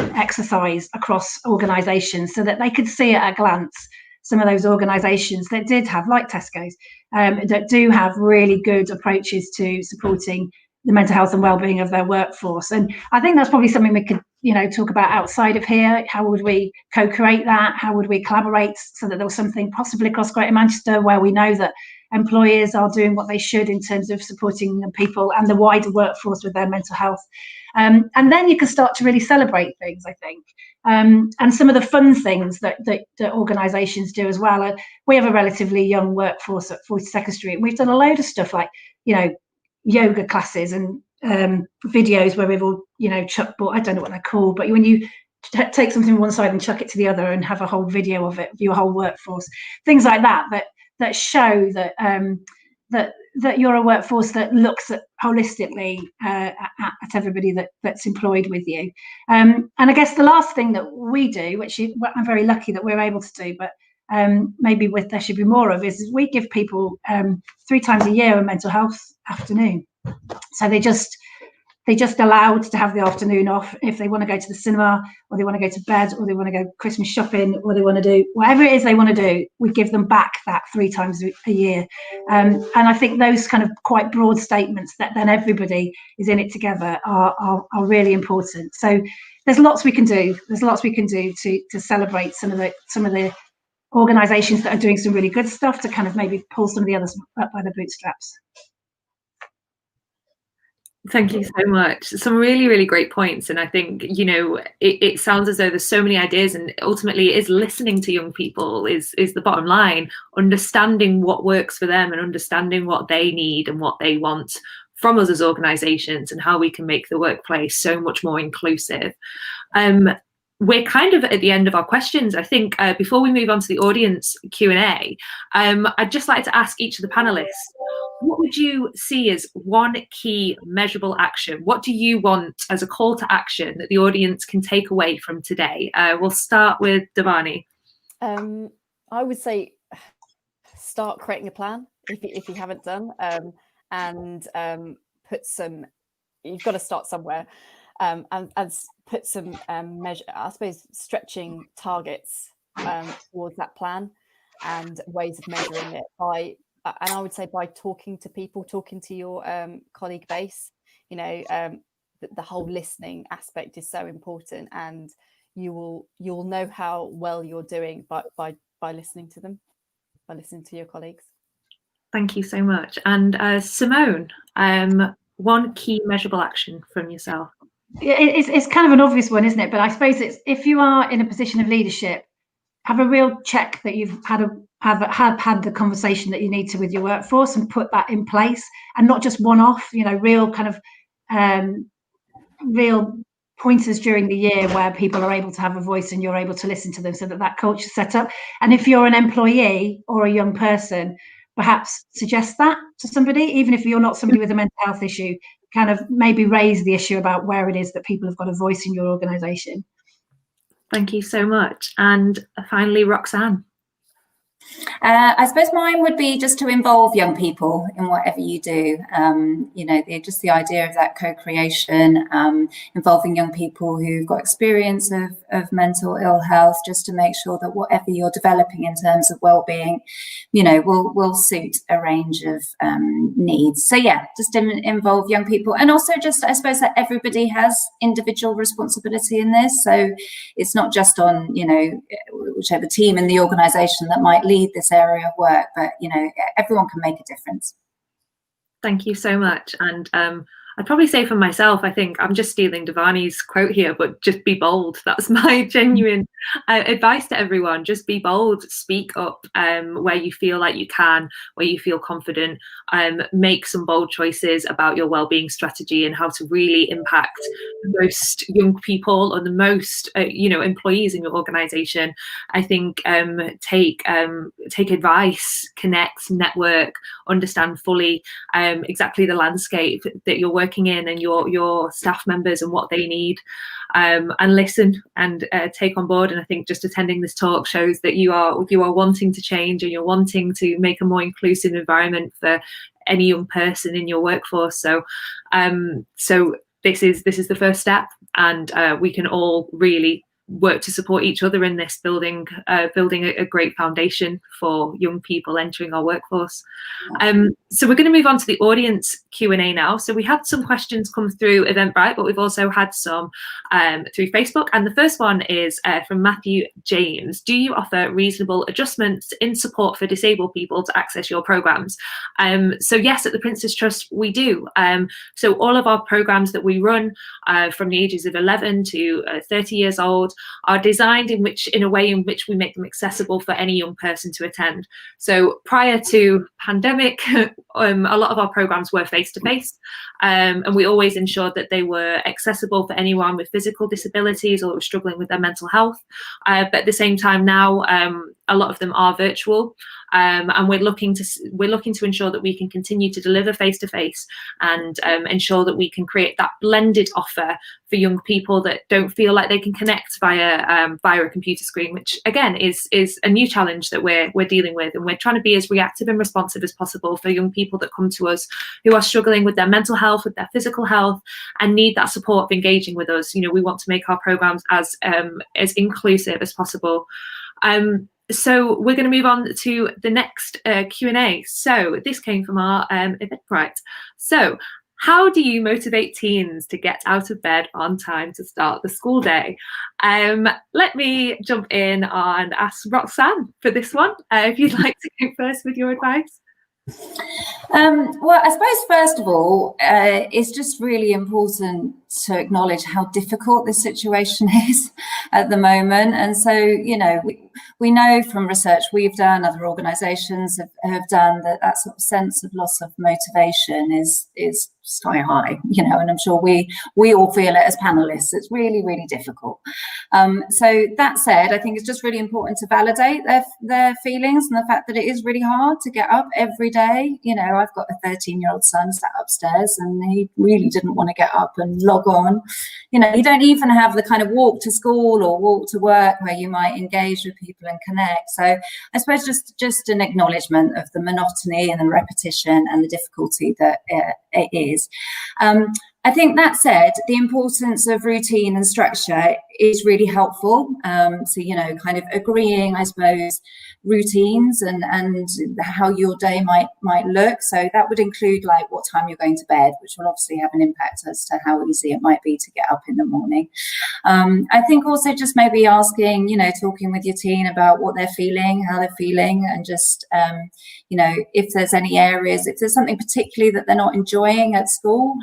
exercise across organisations, so that they could see at a glance some of those organisations that did have, like Tesco's, that do have really good approaches to supporting the mental health and wellbeing of their workforce. And I think that's probably something we could, talk about outside of here. How would we co-create that? How would we collaborate so that there was something possibly across Greater Manchester where we know that employers are doing what they should in terms of supporting the people and the wider workforce with their mental health? And then you can start to really celebrate things, I think. And some of the fun things that organisations do as well. We have a relatively young workforce at 42nd Street. We've done a load of stuff like, yoga classes and videos where we've all, I don't know what they're called, but when you take something from one side and chuck it to the other and have a whole video of it, of your whole workforce, things like that show that that you're a workforce that looks at holistically at everybody that's employed with you. And I guess the last thing that we do, which I'm very lucky that we're able to do, but maybe there should be more of, is we give people 3 times a year a mental health afternoon. So they just they're just allowed to have the afternoon off. If they want to go to the cinema, or they want to go to bed, or they want to go Christmas shopping, or they want to do whatever it is they want to do, we give them back that 3 times a year. And I think those kind of quite broad statements that then everybody is in it together are really important. So there's lots we can do. There's lots we can do to celebrate some of the organisations that are doing some really good stuff, to kind of maybe pull some of the others up by the bootstraps. Thank you so much. Some really, really great points. And I think, you know, it sounds as though there's so many ideas, and ultimately it is listening to young people is the bottom line, understanding what works for them and understanding what they need and what they want from us as organisations, and how we can make the workplace so much more inclusive. We're kind of at the end of our questions. I think before we move on to the audience Q&A, I'd just like to ask each of the panelists, what would you see as one key measurable action? What do you want as a call to action that the audience can take away from today? We'll start with Dhavani. I would say start creating a plan if you haven't done, and put some, you've got to start somewhere. And put some stretching targets towards that plan, and ways of measuring it and I would say by talking to people, talking to your colleague base. You know, the whole listening aspect is so important, and you'll know how well you're doing by listening to them, by listening to your colleagues. Thank you so much. And Simone, one key measurable action from yourself. It's kind of an obvious one, isn't it? But I suppose it's, if you are in a position of leadership, have a real check that you've had the conversation that you need to with your workforce, and put that in place, and not just one-off. You know, real kind of real pointers during the year where people are able to have a voice and you're able to listen to them, so that culture set up. And if you're an employee or a young person, perhaps suggest that to somebody, even if you're not somebody with a mental health issue. Kind of maybe raise the issue about where it is that people have got a voice in your organisation. Thank you so much. And finally, Roxane. I suppose mine would be just to involve young people in whatever you do. You know, just the idea of that co-creation, involving young people who've got experience of mental ill health, just to make sure that whatever you're developing in terms of well-being, you know, will suit a range of needs. So yeah, just involve young people, and also just, I suppose, that everybody has individual responsibility in this. So it's not just on, you know, whichever team in the organisation that might lead this area of work, but you know, everyone can make a difference. Thank you so much. And I'd probably say for myself, I think I'm just stealing Dhavani's quote here, but just be bold. That's my genuine advice to everyone. Just be bold, speak up where you feel like you can, where you feel confident, make some bold choices about your wellbeing strategy and how to really impact the most young people or the most you know, employees in your organization. I think take advice, connect, network, understand fully exactly the landscape that you're working in, and your staff members and what they need, and listen and take on board. And I think just attending this talk shows that you are wanting to change, and you're wanting to make a more inclusive environment for any young person in your workforce. So this is the first step, and we can all really work to support each other in this, building a great foundation for young people entering our workforce. So we're going to move on to the audience Q&A now. So we had some questions come through Eventbrite, but we've also had some through Facebook. And the first one is from Matthew James. Do you offer reasonable adjustments in support for disabled people to access your programs? So yes, at the Prince's Trust we do. So all of our programs that we run from the ages of 11 to 30 years old are designed in a way in which we make them accessible for any young person to attend. So prior to pandemic, a lot of our programs were face-to-face, and we always ensured that they were accessible for anyone with physical disabilities or struggling with their mental health. But at the same time now, a lot of them are virtual. and we're looking to ensure that we can continue to deliver face-to-face and ensure that we can create that blended offer for young people that don't feel like they can connect via a computer screen, which again is a new challenge that we're dealing with. And we're trying to be as reactive and responsive as possible for young people that come to us who are struggling with their mental health, with their physical health, and need that support of engaging with us. We want to make our programs as inclusive as possible. So we're going to move on to the next Q&A. So this came from our Eventbrite. So how do you motivate teens to get out of bed on time to start the school day? Let me jump in and ask Roxane for this one, if you'd like to go first with your advice. Well, I suppose first of all, it's just really important to acknowledge how difficult this situation is at the moment. And so, we know from research we've done, other organisations have done, that sort of sense of loss of motivation is sky high, and I'm sure we all feel it as panelists. It's really, really difficult. So that said, I think it's just really important to validate their feelings and the fact that it is really hard to get up every day. I've got a 13-year-old son sat upstairs and he really didn't want to get up and log on. You don't even have the kind of walk to school or walk to work where you might engage with people and connect. So I suppose just an acknowledgement of the monotony and the repetition and the difficulty that it is. I think that said, the importance of routine and structure is really helpful. So, kind of agreeing, I suppose, routines and how your day might look. So that would include like what time you're going to bed, which will obviously have an impact as to how easy it might be to get up in the morning. I think also just maybe asking, talking with your teen about what they're feeling, how they're feeling, and just, if there's any areas, if there's something particularly that they're not enjoying at school,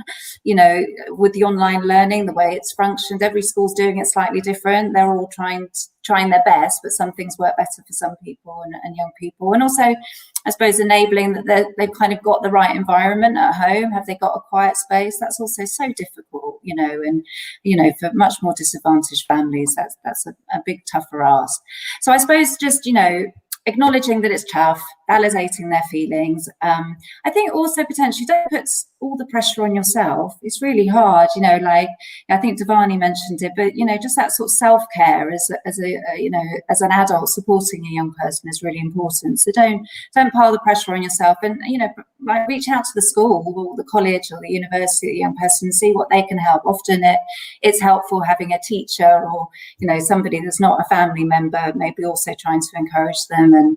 with the online learning, the way it's functioned, every school's doing it slightly different. They're all trying their best, but some things work better for some people and young people. And also, I suppose, enabling that they've kind of got the right environment at home. Have they got a quiet space? That's also so difficult, and, for much more disadvantaged families, that's a big, tougher ask. So I suppose just, acknowledging that it's tough, validating their feelings. I think also potentially don't put all the pressure on yourself. It's really hard, like I think Dhavani mentioned it, but just that sort of self-care as an adult supporting a young person is really important. So don't pile the pressure on yourself, and like reach out to the school or the college or the university, the young person, and see what they can help. Often it's helpful having a teacher or somebody that's not a family member, maybe also trying to encourage them. And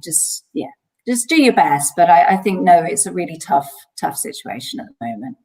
just do your best. But I think it's a really tough situation at the moment.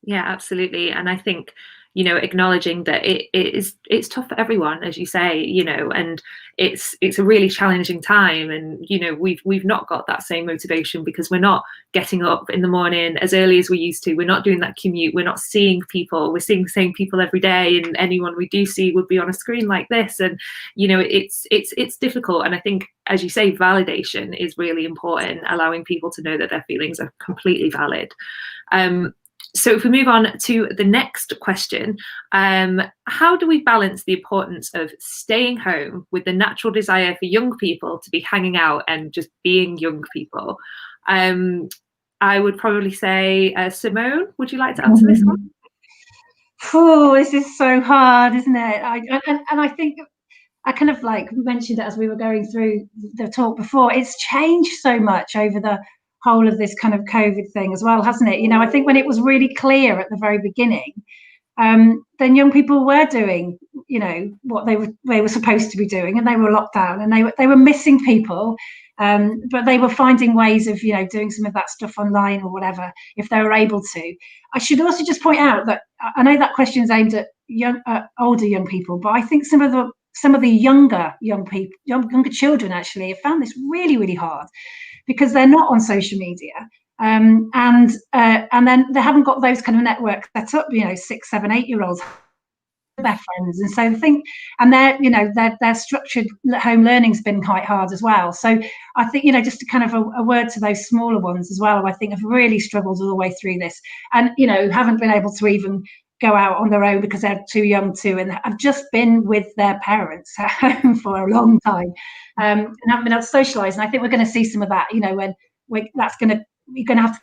Yeah, absolutely. And I think acknowledging that it's tough for everyone, as you say, and it's a really challenging time, and we've not got that same motivation because we're not getting up in the morning as early as we used to. We're not doing that commute. We're not seeing people. We're seeing the same people every day, and anyone we do see would be on a screen like this. And it's difficult. And I think, as you say, validation is really important, allowing people to know that their feelings are completely valid. So if we move on to the next question, how do we balance the importance of staying home with the natural desire for young people to be hanging out and just being young people? I would probably say, Simone, would you like to answer this one? Oh, this is so hard, isn't it? And I think I kind of like mentioned it as we were going through the talk before. It's changed so much over the whole of this kind of COVID thing as well, hasn't it? I think when it was really clear at the very beginning, then young people were doing, what they were supposed to be doing, and they were locked down, and they were missing people, but they were finding ways of, doing some of that stuff online or whatever if they were able to. I should also just point out that I know that question is aimed at older young people, but I think some of the younger children actually have found this really, really hard, because they're not on social media, and then they haven't got those kind of networks set up. 6, 7, 8-year-olds, their friends, and so their structured home learning's been quite hard as well. So I think just a kind of a word to those smaller ones as well, who I think have really struggled all the way through this, and haven't been able to even go out on their own because they're too young to, and have just been with their parents at home for a long time, and haven't been able to socialise. And I think we're going to see some of that, you know, when you're going to have to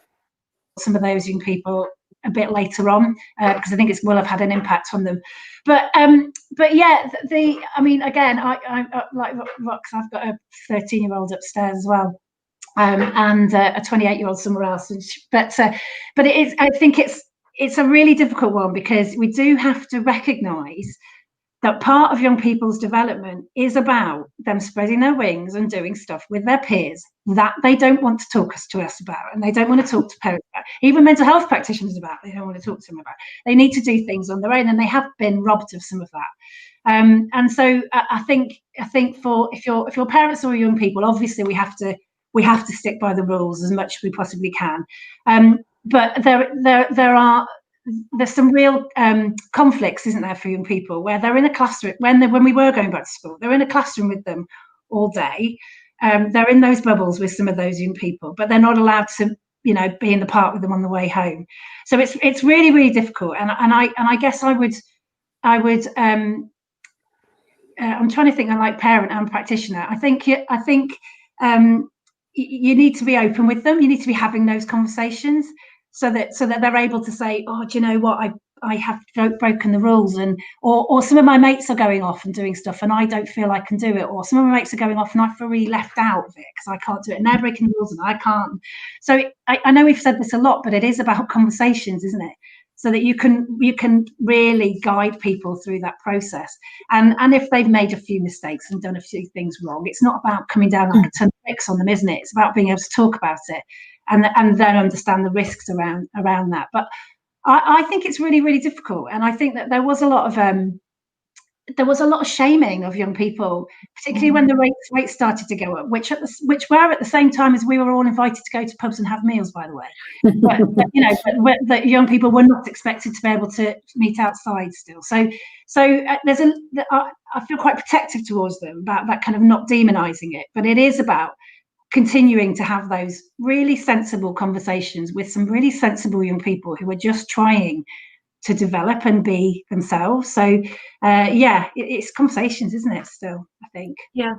some of those young people a bit later on, because I think it will have had an impact on them. But yeah, I mean, again, I like Rox, I've got a 13-year-old upstairs as well, and a 28-year-old somewhere else. But it is, I think it's a really difficult one, because we do have to recognise that part of young people's development is about them spreading their wings and doing stuff with their peers that they don't want to talk to us about, and they don't want to talk to parents about, even mental health practitioners about. They don't want to talk to them about. They need to do things on their own, and they have been robbed of some of that. And so I think for if you're parents or young people, obviously we have to stick by the rules as much as we possibly can. But there's some real conflicts, isn't there, for young people, where they're in a classroom, when we were going back to school, they're in a classroom with them all day. They're in those bubbles with some of those young people, but they're not allowed to, you know, be in the park with them on the way home. So it's really, really difficult. And I guess I would I'm trying to think, I'm like parent and practitioner. I think you need to be open with them. You need to be having those conversations, so that they're able to say, oh, do you know what, I have broken the rules, and or some of my mates are going off and doing stuff and I don't feel I can do it, or some of my mates are going off and I feel really left out of it because I can't do it, and they're breaking the rules and I can't. So I know we've said this a lot, but it is about conversations, isn't it? So that you can really guide people through that process. And if they've made a few mistakes and done a few things wrong, it's not about coming down like a ton of bricks on them, isn't it? It's about being able to talk about it and then understand the risks around that. But I think it's really, really difficult. And I think that there was a lot of shaming of young people, particularly when the rates started to go up, which were at the same time as we were all invited to go to pubs and have meals, by the way. But you know, that young people were not expected to be able to meet outside still. So I feel quite protective towards them about that, kind of not demonizing it. But it is about continuing to have those really sensible conversations with some really sensible young people who are just trying to develop and be themselves. So yeah, it's conversations, isn't it, still, I think? Yeah,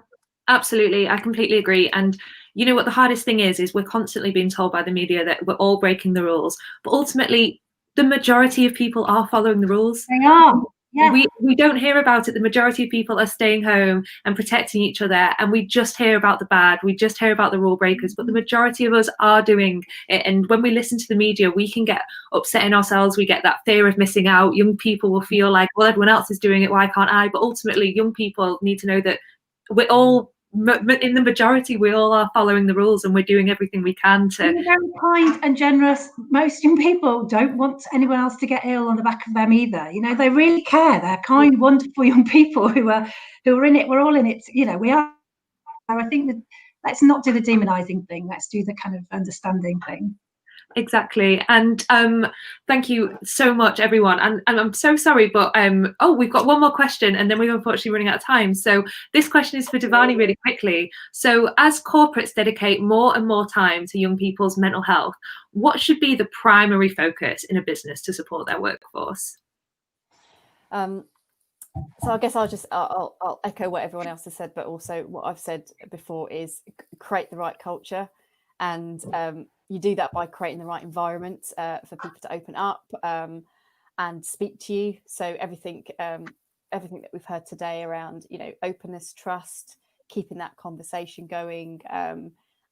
absolutely. I completely agree. And you know what the hardest thing is we're constantly being told by the media that we're all breaking the rules, but ultimately the majority of people are following the rules. They are. Yeah. We don't hear about it. The majority of people are staying home and protecting each other, and we just hear about the bad. We just hear about the rule breakers, but the majority of us are doing it. And when we listen to the media, we can get upset in ourselves. We get that fear of missing out. Young people will feel like, well, everyone else is doing it, why can't I? But ultimately, young people need to know that we're all, in the majority, we all are following the rules, and we're doing everything we can to. We're very kind and generous. Most young people don't want anyone else to get ill on the back of them either. You know, they really care. They're kind, wonderful young people who are in it. We're all in it. You know, we are. I think that let's not do the demonizing thing. Let's do the kind of understanding thing. Exactly. And thank you so much, everyone. And I'm so sorry, but we've got one more question and then we're unfortunately running out of time. So this question is for Dhavani really quickly. So as corporates dedicate more and more time to young people's mental health, what should be the primary focus in a business to support their workforce? So I guess I'll echo what everyone else has said, but also what I've said before is create the right culture. And you do that by creating the right environment for people to open up and speak to you. So everything that we've heard today around, you know, openness, trust, keeping that conversation going,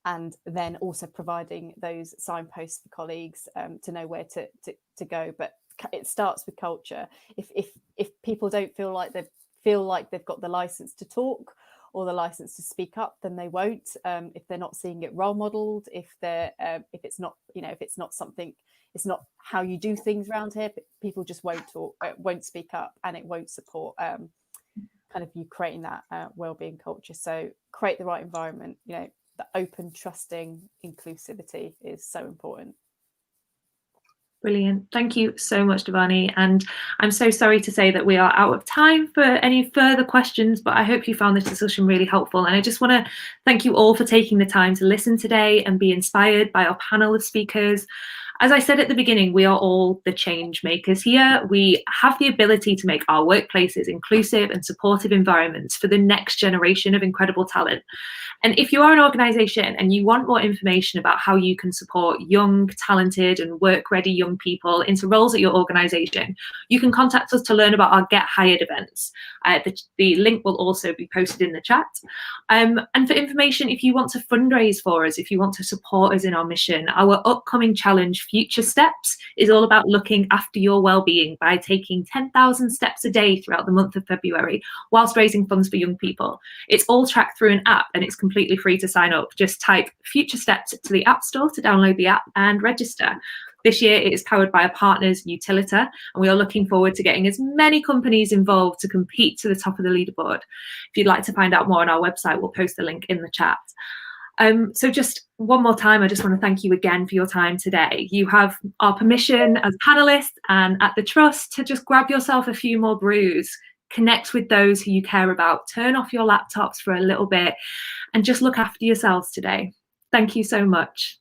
and then also providing those signposts for colleagues to know where to go. But it starts with culture. If people don't feel like they've got the license to talk or the license to speak up, then they won't. If they're not seeing it role modeled, if it's not, you know, if it's not something, it's not how you do things around here, people just won't talk, won't speak up, and it won't support kind of you creating that wellbeing culture. So create the right environment. You know, the open, trusting inclusivity is so important. Brilliant. Thank you so much, Dhavani. And I'm so sorry to say that we are out of time for any further questions, but I hope you found this discussion really helpful. And I just want to thank you all for taking the time to listen today and be inspired by our panel of speakers. As I said at the beginning, we are all the change makers here. We have the ability to make our workplaces inclusive and supportive environments for the next generation of incredible talent. And if you are an organisation and you want more information about how you can support young, talented and work-ready young people into roles at your organisation, you can contact us to learn about our Get Hired events. The link will also be posted in the chat. And for information, if you want to fundraise for us, if you want to support us in our mission, our upcoming challenge, Future Steps, is all about looking after your well-being by taking 10,000 steps a day throughout the month of February, whilst raising funds for young people. It's all tracked through an app and it's completely free to sign up. Just type Future Steps to the App Store to download the app and register. This year it is powered by a partner's Utilita, and we are looking forward to getting as many companies involved to compete to the top of the leaderboard. If you'd like to find out more on our website, we'll post the link in the chat. So just one more time, I just want to thank you again for your time today. You have our permission as panelists and at the Trust to just grab yourself a few more brews, connect with those who you care about, turn off your laptops for a little bit and just look after yourselves today. Thank you so much.